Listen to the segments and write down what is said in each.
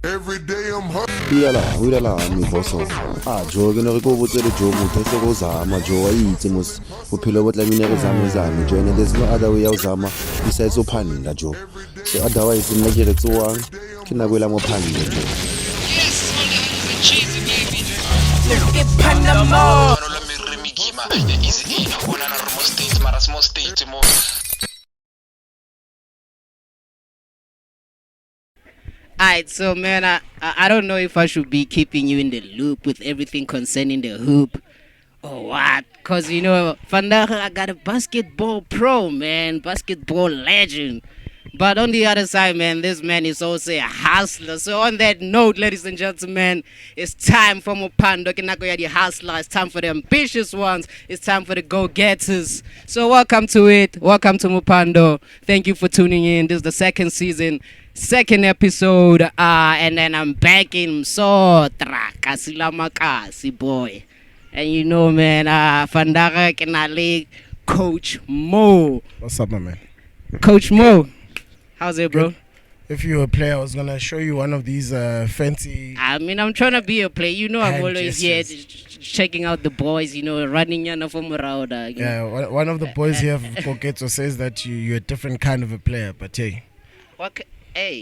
Every day I'm hurt. Uyala mi boso. Jo ke no re go botsele jo motho se go zama jo wa itse mos bophelo bo tlamine re zame jo and there's no other way ya uzama besides ophanila jo. So otherwise nna ke re tsoang ke na kwela mo phanile jo. Yes, all the hoes and cheesy, baby. Look at Panama. Easy, small state, more. Alright, so man, I don't know if I should be keeping you in the loop with everything concerning the hoop or what. Cause you know, vandaag I got a basketball pro, man, basketball legend. But on the other side, man, this man is also a hustler. So on that note, ladies and gentlemen, it's time for MoPhando. The hustler. It's time for the ambitious ones. It's time for the go-getters. So welcome to it. Welcome to MoPhando. Thank you for tuning in. This is the second season, second episode. And then I'm back in Sotra. Makasi boy. And you know, man, Fandara Kenale, Coach Mo. What's up, my man? Coach Mo. How's it, bro? Good. If you were a player, I was gonna show you one of these fancy. I mean, I'm trying to be a player. You know, I'm always gestures. here checking out the boys. You know, running from around. Yeah, one of the boys here Soweto says that you're a different kind of a player, but hey. Hey.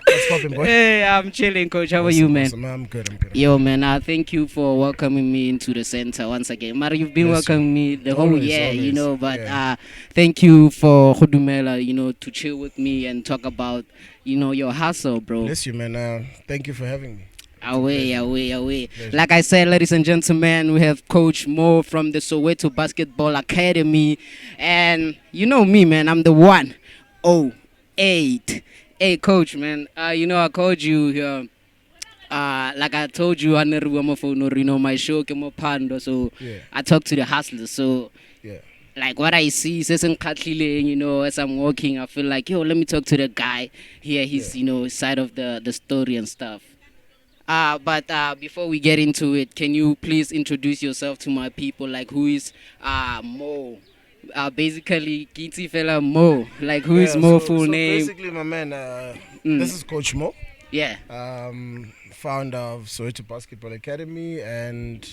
What's poppin', boy? Hey, I'm chilling, coach. How are you, man? Awesome. I'm good. Yo, man, thank you for welcoming me into the center once again. Mara, you've been welcoming me the whole year, always, you know, but yeah. Thank you for Khudumela, you know, to chill with me and talk about, you know, your hustle, bro. Bless you, man. Thank you for having me. Away. Pleasure. Like I said, ladies and gentlemen, we have Coach Mo from the Soweto Basketball Academy. And you know me, man, I'm the 108. Hey, Coach, man, you know, I called you here. Like I told you, I never MoPhando, you know, my show came MoPhando, so Yeah. I talk to the hustlers. So, Yeah. like what I see, you know, as I'm walking, I feel like, yo, let me talk to the guy, hear his, you know, side of the story and stuff. But before we get into it, can you please introduce yourself to my people? Like, who is Mo? Basically, Kiti fella Mo. Like, who is Mo full name? Basically, my man, this is Coach Mo, Yeah. founder of Soweto Basketball Academy, and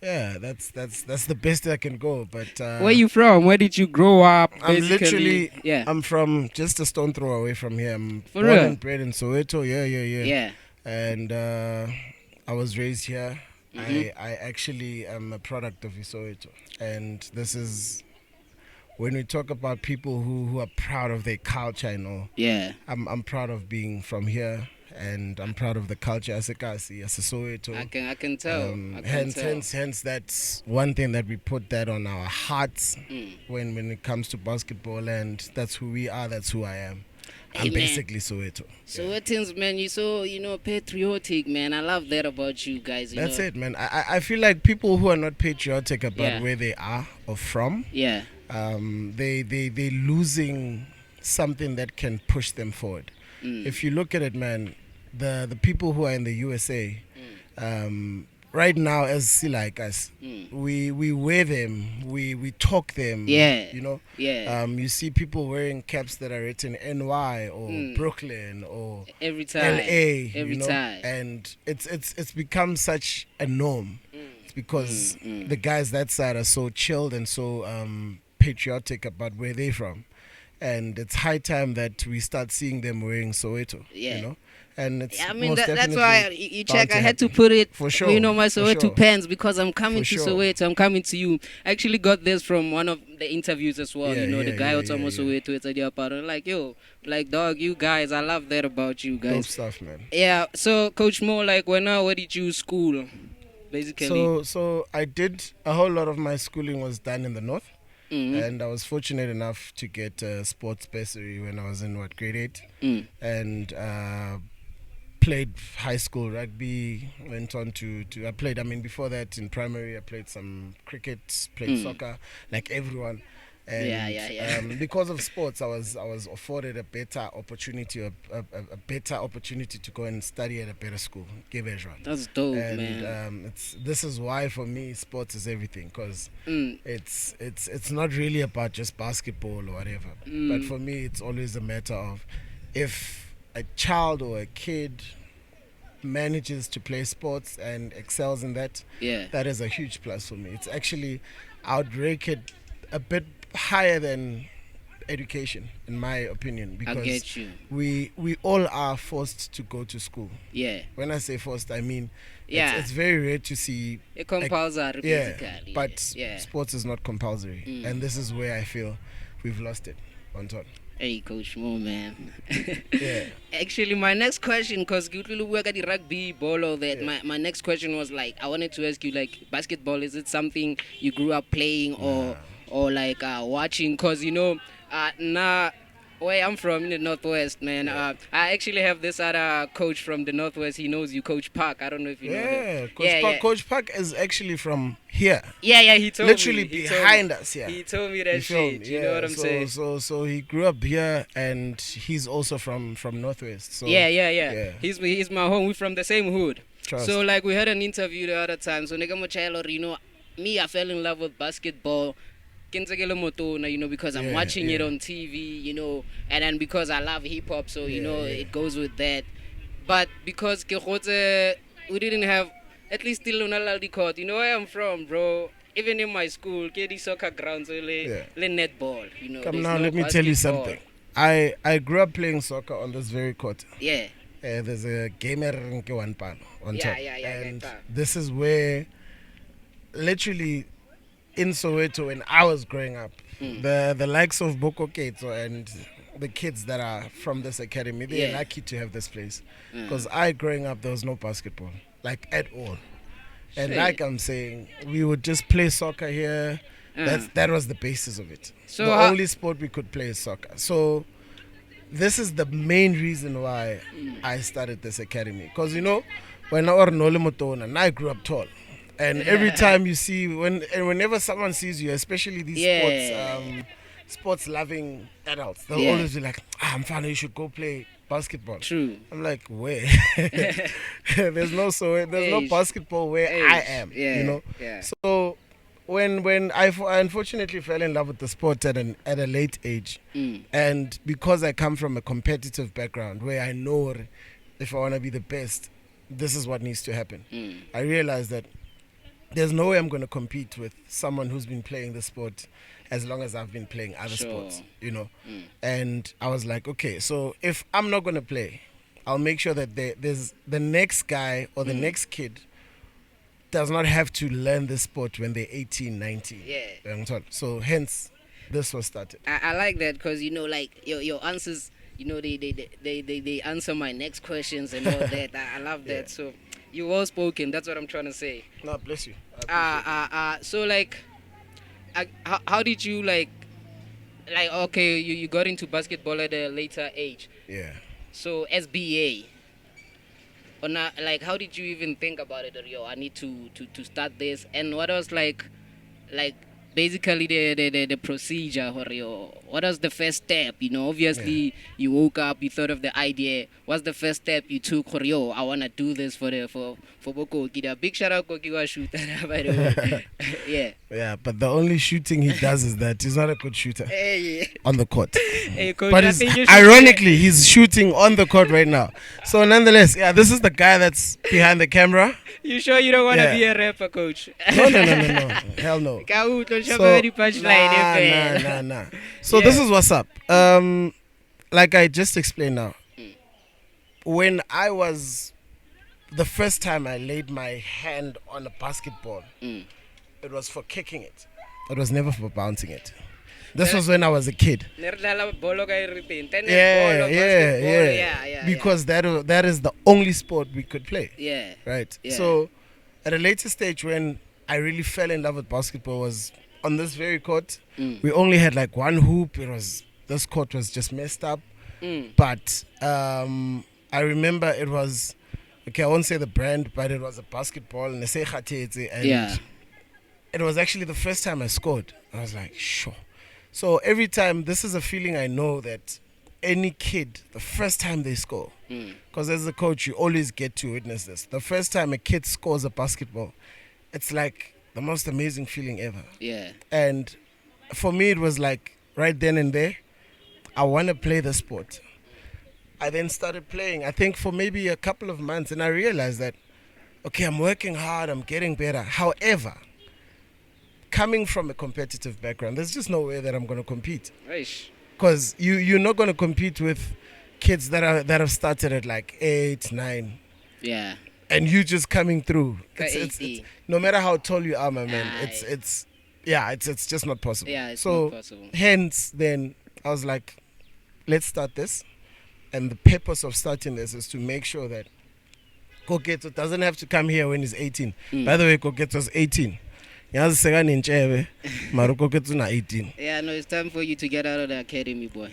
yeah, that's the best I can go. But Where you from? Where did you grow up? I'm from just a stone throw away from here. I'm For born real? and bred in Soweto. Yeah. And I was raised here. Mhm. I actually am a product of Soweto, and this is when we talk about people who are proud of their culture. You know, Yeah. I'm proud of being from here, and I'm proud of the culture as a Kasi, as a Soweto. I can tell. Hence, that's one thing that we put that on our hearts when it comes to basketball, and that's who we are. That's who I am. I'm Amen. basically Soweto. Sowetans, man, you so, you know, patriotic, man. I love that about you guys. That's it, man. I feel like people who are not patriotic about Yeah. where they are or from, Yeah. they're losing something that can push them forward. If you look at it, man, the people who are in the USA, right now, as like us, we wear them, we talk them. Yeah. You know. Yeah. You see people wearing caps that are written NY or Brooklyn or Every time. LA. Every you know? time. And it's become such a norm. It's because the guys that side are so chilled and so patriotic about where they're from. And it's high time that we start seeing them wearing Soweto. Yeah. You know? And it's I mean, most that's definitely why you bound check. to I had to happen. put it, For sure, you know, my for Soweto sure. pens because I'm coming For to sure. Soweto. I'm coming to you. I actually got this from one of the interviews as well. Yeah, you know, the yeah, guy yeah, was almost Soweto. It's a dear part. Like, yo, like, dog, you guys, I love that about you Dope guys. stuff, man. Yeah. So, Coach Mo, like, where did you school? Basically. So I did a whole lot of my schooling was done in the north. Mhm. And I was fortunate enough to get a sports bursary when I was in grade 8, and played high school rugby. Went on to I played. I mean, before that in primary, I played some cricket, played soccer, like everyone. And Yeah. because of sports, I was afforded a better opportunity, a better opportunity to go and study at a better school, Givejwan. That's dope, And man. this is why for me sports is everything, because Mm. it's not really about just basketball or whatever, but for me it's always a matter of if a child or a kid manages to play sports and excels in that, that is a huge plus for me. It's actually, I would rake it a bit higher than education, in my opinion, because I get you. we all are forced to go to school. Yeah. When I say forced, I mean it's very rare to see a compulsory, basically. But sports is not compulsory, and this is where I feel we've lost it on top. Hey, Coach Mo, man. Yeah. Actually, my next question, because you really work at the rugby, ball, all that. Yeah. My next question was like, I wanted to ask you, like, basketball, is it something you grew up playing or like watching? Because, you know, where I'm from in the Northwest, man, I actually have this other coach from the Northwest. He knows you, Coach Park. I don't know if you know him. Coach Park. Coach Park is actually from here. Yeah, he told literally me. behind us. Yeah, he told me that shit. You know what I'm saying? So he grew up here, and he's also from Northwest. So yeah. He's my home. We're from the same hood. Trust. So like we had an interview the other time. So nigga mochelo, you know, me, I fell in love with basketball. You know, because I'm watching it on TV, you know, and then because I love hip hop, so you know it goes with that. But because we didn't have, at least still on a court, you know where I'm from, bro. Even in my school, the soccer grounds, netball, you know. Come now, let me tell you something. I grew up playing soccer on this very court. Yeah. There's a gamer on top. And Yeah. this is where, literally, in Soweto, when I was growing up, the likes of Boko Keto and the kids that are from this academy, they're lucky to have this place. Because growing up, there was no basketball, like at all. And like I'm saying, we would just play soccer here. That was the basis of it. So the only sport we could play is soccer. So this is the main reason why I started this academy. Because, you know, when I grew up tall. And every time you see, whenever someone sees you, especially these sports loving adults, they'll always be like, MoPhando, you should go play basketball. True. I'm like, where? there's no basketball where I am. You know? Yeah. So when I unfortunately fell in love with the sport at a late age, and because I come from a competitive background where I know if I want to be the best, this is what needs to happen. I realized that there's no way I'm going to compete with someone who's been playing the sport as long as I've been playing other sports, you know. And I was like, okay, so if I'm not going to play, I'll make sure that there's the next guy or the next kid does not have to learn this sport when they're 18, 19. Yeah. So hence, this was started. I like that because, you know, like your answers, you know, they answer my next questions and all that. I love that. So you well spoken. That's what I'm trying to say. No, bless you. So like, how did you like okay, you got into basketball at a later age. Yeah. So SBA. Or not, like, how did you even think about it? Or, I need to start this. And what was like basically the procedure, or what was the first step? You know, obviously you woke up, you thought of the idea. What's the first step you took? Or, I wanna do this for Boko Kida. Big shout out Koki wa shooter, by the way. Yeah, but the only shooting he does is that he's not a good shooter on the court. Hey, Coach, but ironically, he's shooting on the court right now. So nonetheless, this is the guy that's behind the camera. You sure you don't want to be a rapper, Coach? No. Hell no. Nah. So this is what's up. Like I just explained now. When I was, the first time I laid my hand on a basketball, it was for kicking it. It was never for bouncing it. This was when I was a kid. Yeah. Because that is the only sport we could play. Yeah. Right. Yeah. So at a later stage when I really fell in love with basketball was on this very court. We only had like one hoop. This court was just messed up. But I remember it was, okay, I won't say the brand, but it was a basketball and it was actually the first time I scored. I was like, sure. So every time, this is a feeling I know that any kid, the first time they score, because as a coach, you always get to witness this. The first time a kid scores a basketball, it's like the most amazing feeling ever. Yeah. And for me, it was like right then and there, I want to play the sport. I then started playing, I think for maybe a couple of months, and I realized that, okay, I'm working hard, I'm getting better. However, coming from a competitive background, there's just no way that I'm going to compete. Eish. Because you're not going to compete with kids that have started at like 8, 9, Yeah. and you just coming through. It's Easy. no matter how tall you are, my man. Aye. It's just not possible. Yeah, it's so not possible. hence, then I was like, let's start this, and the purpose of starting this is to make sure that Koketo doesn't have to come here when he's 18. By the way, Koketo's 18. Yazi sekani ntshebe, mara Koketo na 18. Yeah, no, it's time for you to get out of the academy, boy.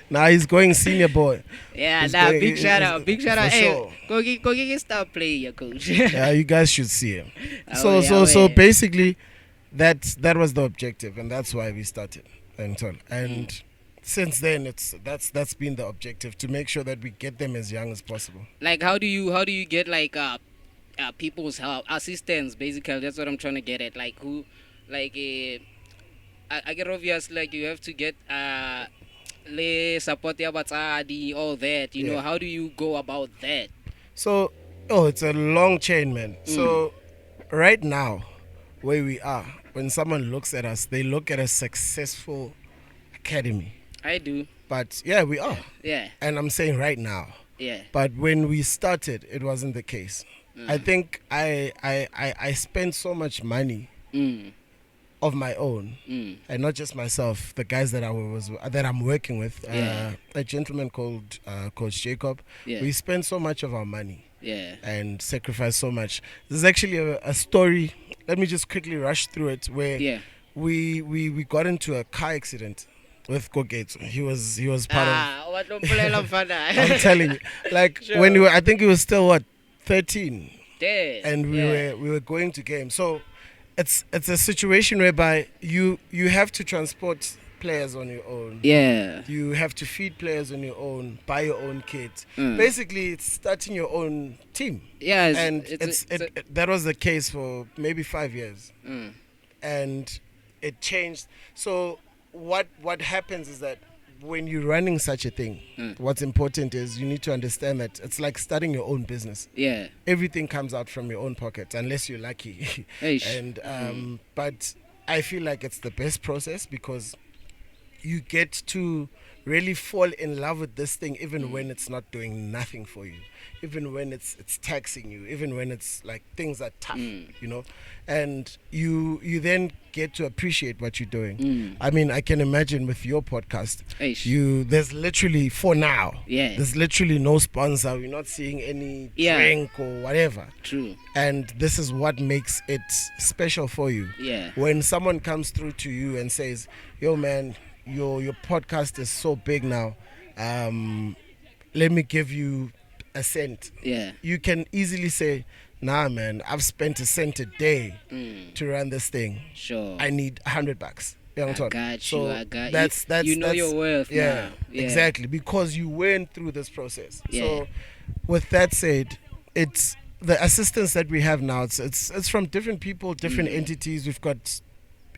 Now he's going senior boy. Yeah, He's nah, going- big shout out. Big shout out. for Hey, sure. Kogi start playing your coach. Yeah, you guys should see him. Oh, So yeah. basically, that was the objective, and that's why we started. And since then, that's been the objective, to make sure that we get them as young as possible. Like, how do you get like people's help, assistance? Basically, that's what I'm trying to get at. Like who, like I get obvious. Like you have to get le support ya batsadi, all that. You know, Yeah. how do you go about that? So, it's a long chain, man. So, right now, where we are, when someone looks at us, they look at a successful academy. I do. But yeah, we are. Yeah. And I'm saying right now. Yeah. But when we started, it wasn't the case. I think I spent so much money Mm. of my own, Mm. and not just myself. The guys that I'm working with, Yeah. a gentleman called Coach Jacob. Yeah. We spent so much of our money Yeah. and sacrificed so much. There's actually a story. Let me just quickly rush through it. Where Yeah. we got into a car accident with Kogetsu. He was part of. What don't play la mfana. I'm telling you, like Sure. when I think he was still 13, Dead. and Yeah. we were going to games. So it's a situation whereby you have to transport players on your own. Yeah. You have to feed players on your own, buy your own kit. Mm. Basically, it's starting your own team. Yeah. And that was the case for maybe 5 years, Mm. and it changed. So what happens is that when you're running such a thing, what's important is you need to understand that it's like starting your own business. Yeah. Everything comes out from your own pocket, unless you're lucky. Eish. And but I feel like it's the best process, because you get to really fall in love with this thing, even when it's not doing nothing for you, even when it's taxing you, even when it's like things are tough, and you then get to appreciate what you're doing. I mean, I can imagine with your podcast, Eish. there's literally, for now, Yeah. there's literally no sponsor. We're not seeing any Yeah. drink or whatever. True. And this is what makes it special for you. Yeah. When someone comes through to you and says, yo man, your podcast is so big now, let me give you a cent. Yeah. You can easily say, nah man, I've spent a cent a day to run this thing. Sure. I need $100. I got you. I got you. That's You know your worth yeah, now. Yeah. exactly, because you went through this process. Yeah. So with that said, it's the assistance that we have now, it's from different people, different entities. We've got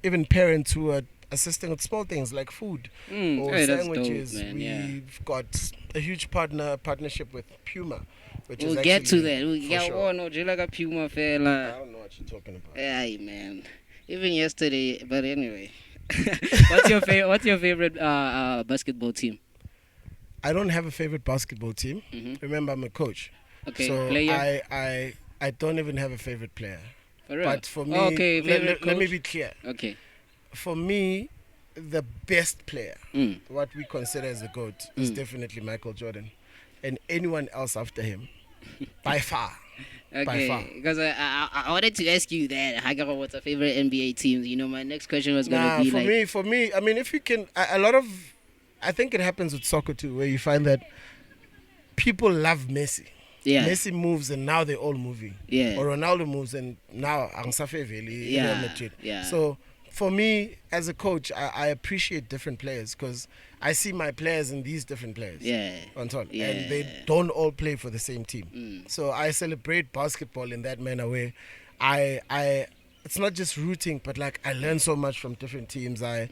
even parents who are assisting with small things like food or Hey, that's sandwiches. dope, man. Yeah. We've got a huge partnership with Puma, which We'll is get to actually that. We'll for get sure. one. No, like a Puma I fella. don't know what you're talking about. Hey man. Even yesterday, but anyway. What's your favorite basketball team? I don't have a favorite basketball team. Mhm. Remember, I'm a coach. Okay, So player. I don't even have a favorite player. For real? But for me, Okay, let favorite me coach? be clear. Okay. For me, the best player, Mm. what we consider as the GOAT, is definitely Michael Jordan. And anyone else after him, by far. By Okay, far. because I wanted to ask you that. Hagara, what's your favorite NBA teams? You know, my next question was gonna be like, for me, I mean, if you can, I think it happens with soccer too, where you find that people love Messi. yeah, Messi moves and now they're all moving. yeah, Or Ronaldo moves and now Angsafeveli, Real Yeah, Madrid. yeah. So for me, as a coach, I appreciate different players, because I see my players in these different players. yeah, On top. Yeah. And they don't all play for the same team. So I celebrate basketball in that manner, where it's not just rooting, but like I learn so much from different teams. I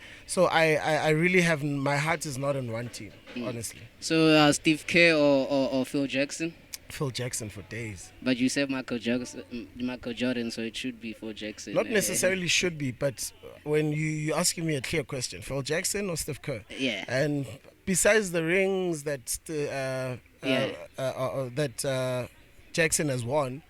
really have, my heart is not on one team, honestly. So Steve Kerr or Phil Jackson? Phil Jackson for days. But you said Michael Jordan, so it should be Phil Jackson. Not necessarily should be, but when you asking me a clear question, Phil Jackson or Steve Kerr? Yeah. And besides the rings that Jackson has won,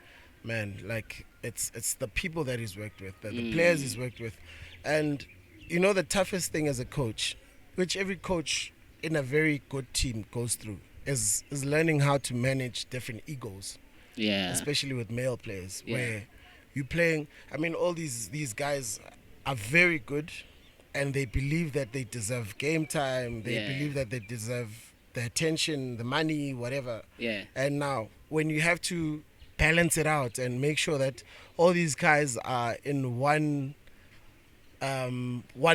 man, like it's the people that he's worked with, the players he's worked with, and you know the toughest thing as a coach, which every coach in a very good team goes through, is learning how to manage different egos. Yeah. Especially with male players, Yeah. where you're playing. I mean, all these guys are very good, and they believe that they deserve game time. They Yeah. believe that they deserve the attention, the money, whatever. Yeah. And now, when you have to balance it out and make sure that all these guys are in one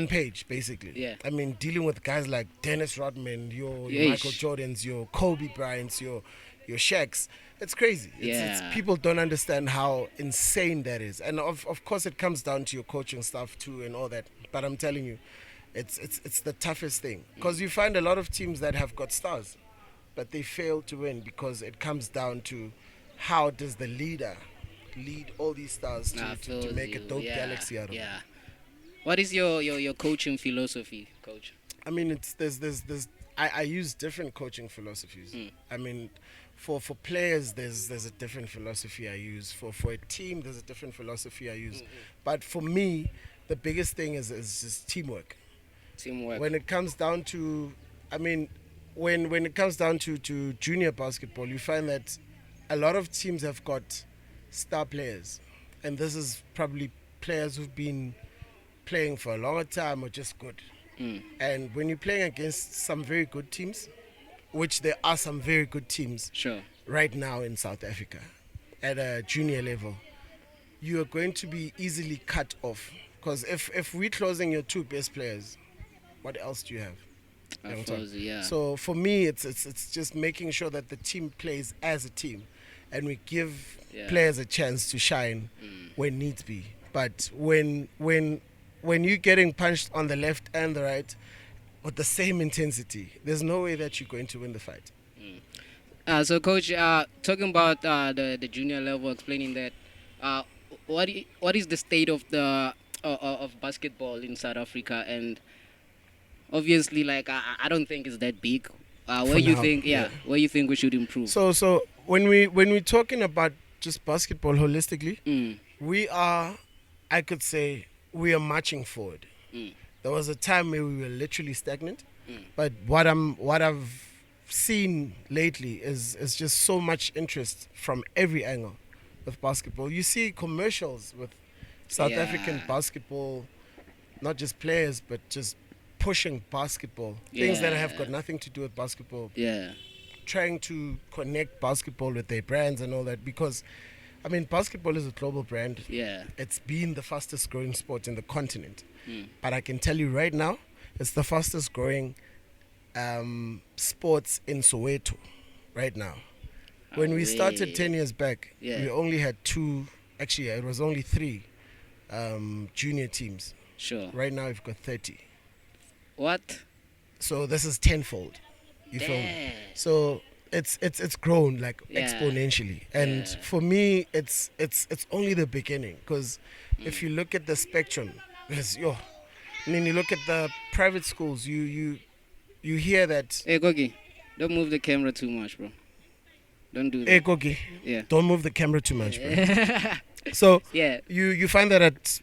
page, basically. Yeah. I mean, dealing with guys like Dennis Rodman, your Yeesh. Michael Jordans, your Kobe Bryants, your Shaqs. It's crazy. It's Yeah. people don't understand how insane that is. And of course it comes down to your coaching stuff too and all that. But I'm telling you, it's the toughest thing. Because you find a lot of teams that have got stars, but they fail to win because it comes down to how does the leader lead all these stars Nah, I to feel make a you. dope Yeah, galaxy out of it. Yeah. What is your coaching philosophy, coach? I mean, I use different coaching philosophies. I mean, for players, there's a different philosophy I use. For a team, there's a different philosophy I use. But for me, the biggest thing is just teamwork. Teamwork. When it comes down to, I mean, when it comes down to junior basketball, you find that a lot of teams have got star players, and this is probably players who've been playing for a longer time or just good. And when you're playing against some very good teams, which there are some very good teams Sure. right now in South Africa at a junior level, you are going to be easily cut off. Because if we're closing your two best players, what else do you have? I suppose, yeah. So for me, it's just making sure that the team plays as a team, and we give players a chance to shine when needs be. But when you're getting punched on the left and the right with the same intensity, there's no way that you're going to win the fight. So, coach, talking about the junior level, explaining that, what is the state of the of basketball in South Africa? And obviously, like I don't think it's that big. Where you now, think, where you think we should improve? So when we're talking about just basketball holistically, we are, I could say, we are marching forward. There was a time where we were literally stagnant, but what I've seen lately is just so much interest from every angle with basketball. You see commercials with South African basketball, not just players, but just pushing basketball, things that have got nothing to do with basketball. Yeah. Trying to connect basketball with their brands and all that, because I mean, basketball is a global brand. Yeah. It's been the fastest growing sport in the continent. But I can tell you right now, it's the fastest growing sports in Soweto right now. When we started 10 years back, we only had it was only 3 junior teams. Sure. Right now we've got 30. What? So this is tenfold. You feel me? So it's grown like exponentially, and for me it's only the beginning, because if you look at the spectrum, there's and then you look at the private schools, you hear that. Hey, Gogi, don't move the camera too much, bro. Don't do that. Hey, Gogi, don't move the camera too much, bro. So you find that at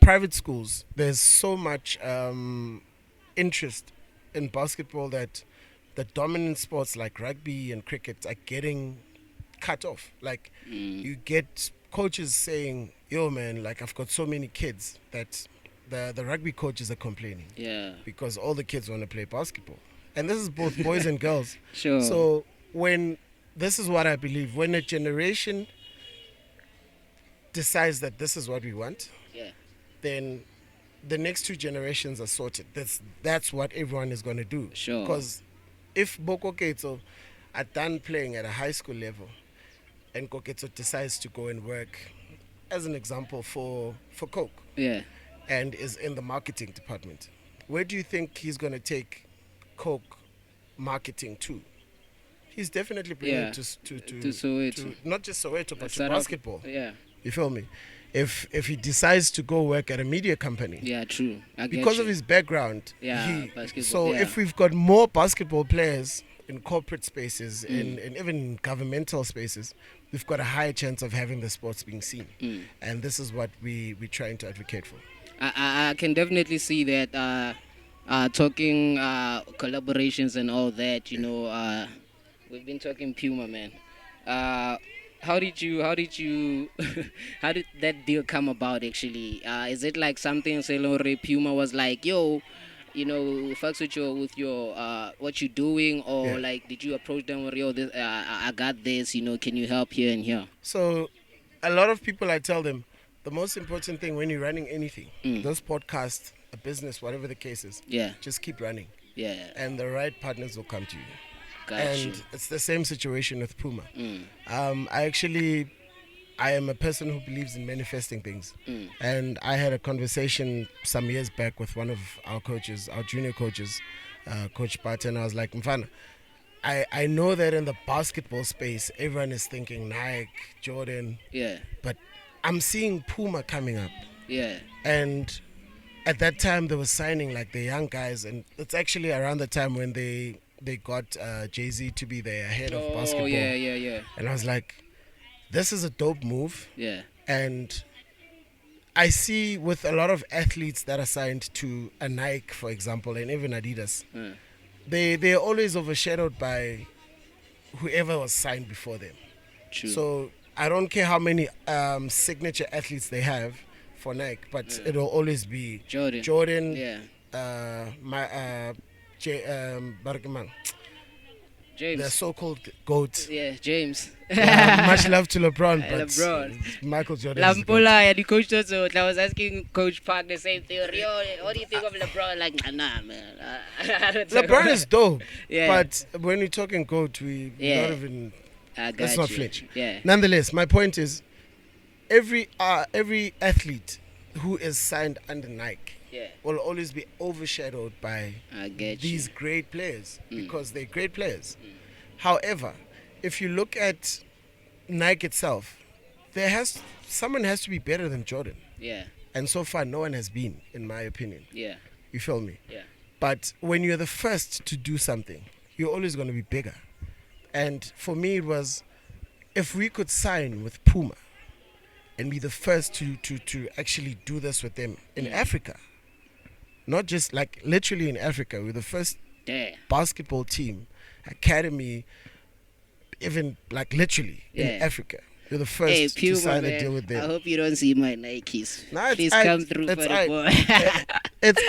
private schools there's so much interest in basketball that the dominant sports like rugby and cricket are getting cut off. Like you get coaches saying, yo man, like I've got so many kids that the rugby coaches are complaining. Yeah. Because all the kids want to play basketball. And this is both boys and girls. Sure. So this is what I believe, when a generation decides that this is what we want, then the next 2 generations are sorted. That's what everyone is going to do. Sure. Because if Koketso are done playing at a high school level and Koketso decides to go and work as an example for Coke, Yeah. and is in the marketing department. Where do you think he's going to take Coke marketing to? He's definitely bringing Yeah. it To Soweto. to not just Soweto, but to South Af- basketball. Yeah. You feel me? If he decides to go work at a media company, Yeah, true. I get because you. of his background, Yeah, basketball, so yeah. if we've got more basketball players in corporate spaces, Mm. in even governmental spaces, we've got a higher chance of having the sports being seen. Mm. And this is what we're trying to advocate for. I can definitely see that talking collaborations and all that, you know, we've been talking Puma, man. How did you how did that deal come about actually? Is it like something Selore Puma was like, yo, you know, fucks with your what you're doing, or Yeah. like did you approach them with, yo, this, I got this, you know, can you help here and here? So a lot of people, I tell them, the most important thing when you're running anything, those podcasts, a business, whatever the case is, Yeah, just keep running. yeah, And the right partners will come to you. got And you. it's the same situation with Puma. Mm, I am a person who believes in manifesting things. mm, And I had a conversation some years back with one of our coaches, our junior coaches, Coach Bart, and I was like, Mfana, I know that in the basketball space, everyone is thinking Nike, Jordan, yeah, but I'm seeing Puma coming up. yeah, And at that time, they were signing like the young guys. And it's actually around the time when they got Jay-Z to be their head of basketball. oh yeah, yeah, yeah, And I was like, this is a dope move. yeah, And I see with a lot of athletes that are signed to a Nike, for example, and even Adidas, uh, they're always overshadowed by whoever was signed before them. true. So I don't care how many signature athletes they have for Nike, but it'll always be Jordan, yeah, Bargaman, James, the so-called GOAT. yeah, James. Much love to LeBron, but LeBron. Michael Jordan is the GOAT. Lampola and the coach also. I was asking Coach Park the same thing. Yo, what do you think of LeBron? Like, nah, man. I don't think LeBron of- is dope, Yeah. but when we're talking GOAT, we Yeah. not even. I got Let's not you. flinch. Yeah, Nonetheless, my point is, every athlete who is signed under Nike yeah, will always be overshadowed by I get these you. great players Mm. because they're great players. However, if you look at Nike itself, someone has to be better than Jordan, Yeah, and so far no one has been, in my opinion. yeah, You feel me? yeah, But when you're the first to do something, you're always going to be bigger. And for me, it was, if we could sign with Puma and be the first to actually do this with them in Africa, not just like literally in Africa, we're the first yeah, basketball team, academy, even like literally in Yeah. Africa. You're the first Hey, to Puma, sign a man. deal with I them. hope you don't see my Nikes. Nah, it's Please aight. come through It's for the aight. boy. It's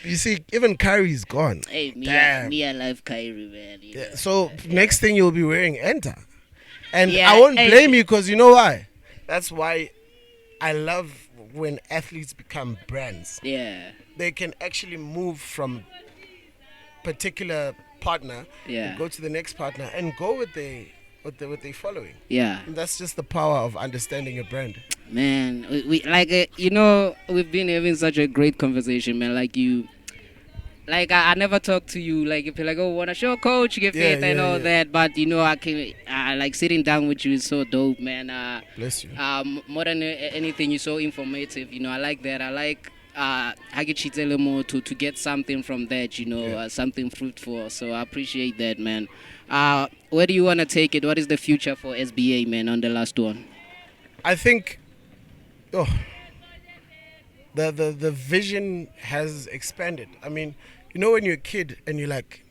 you see, even Kyrie's gone. Hey, Damn. me, I love Kyrie, man. You Yeah, know. so next thing you'll be wearing Enter. And Yeah, I won't hey. blame you because you know why? That's why I love when athletes become brands. Yeah, They can actually move from particular partner Yeah. and go to the next partner and go with their following. yeah. And that's just the power of understanding a brand. Man, we like you know, we've been having such a great conversation, man. Like you, like I never talk to you like if you're like, oh, wanna show coach, give Yeah, it and yeah, all yeah. that. But you know, I can like sitting down with you is so dope, man. Bless you. More than anything, you're so informative. You know, I like that. I like more to get something from that. You know, Yeah. something fruitful. So I appreciate that, man. Where do you wanna take it? What is the future for SBA, man? On the last one. I think the vision has expanded. I mean, you know when you're a kid and you're like,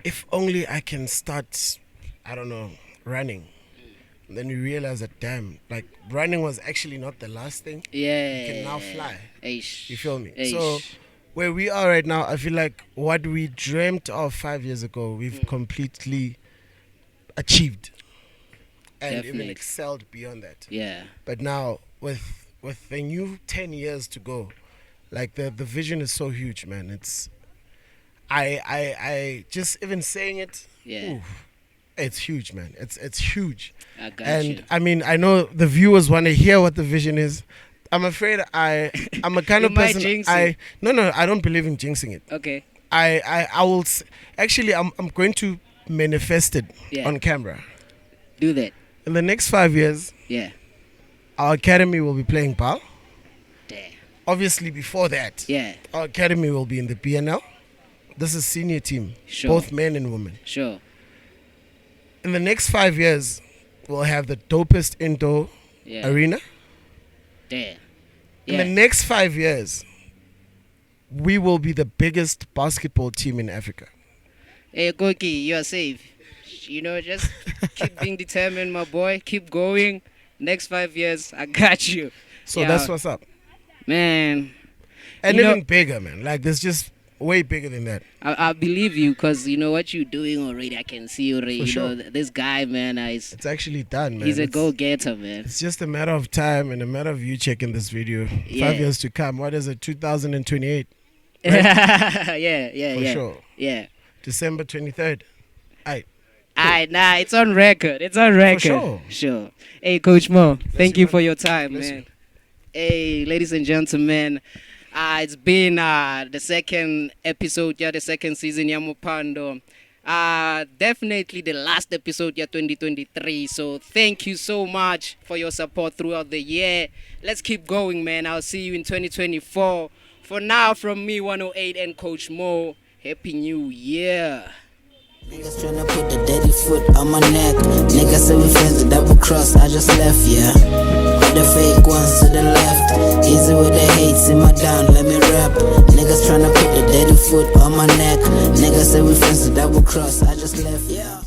if only I can start, I don't know, running. And then you realize that, damn, like running was actually not the last thing. Yeah. You can now fly. Aish. You feel me? Aish. So where we are right now, I feel like what we dreamt of 5 years ago, we've completely achieved. And even Definitely. excelled beyond that. Yeah. But now with the new 10 years to go, like the vision is so huge, man. It's I just even saying it, Yeah. oof, It's huge, man. It's huge. I got And you. I mean, I know the viewers want to hear what the vision is. I'm afraid I'm a kind You of might person. jinx it. No, I don't believe in jinxing it. Okay. I will actually I'm going to manifest it Yeah. on camera. Do that. In the next 5 years, Yeah. our academy will be playing ball. Damn. Obviously, before that, Yeah. our academy will be in the BNL. This is senior team, Sure. both men and women. Sure. In the next 5 years, we'll have the dopest indoor Yeah. arena. Damn. In Yeah. the next 5 years, we will be the biggest basketball team in Africa. Hey, Koki, you are safe. You know, just keep being determined, my boy. Keep going. Next 5 years, I got you. So Yeah. that's what's up. Man, And You know- even bigger, man. Like, there's just way bigger than that. I believe you because you know what you're doing already. I can see already. For You sure. know, this guy, man, It's actually done, man. he's a It's- go-getter, man. It's just a matter of time and a matter of you checking this video. Yeah. 5 years to come. What is it? 2028? Yeah, For yeah. sure. Yeah. December 23rd. Alright, nah, it's on record. It's on record. sure. Sure. Hey, Coach Mo, thank you, you man. for your time, Bless man. you. Hey, ladies and gentlemen, it's been the second episode, the second season, MoPhando. Definitely the last episode, 2023. So thank you so much for your support throughout the year. Let's keep going, man. I'll see you in 2024. For now, from me, 108 and Coach Mo, Happy New Year. Niggas tryna put the dirty foot on my neck. Niggas say we friends, the double cross, I just left, yeah. Put the fake ones to the left. Easy with the hate, sit my down, let me rap. Niggas tryna put the dirty foot on my neck. Niggas say we friends, the double cross, I just left, yeah.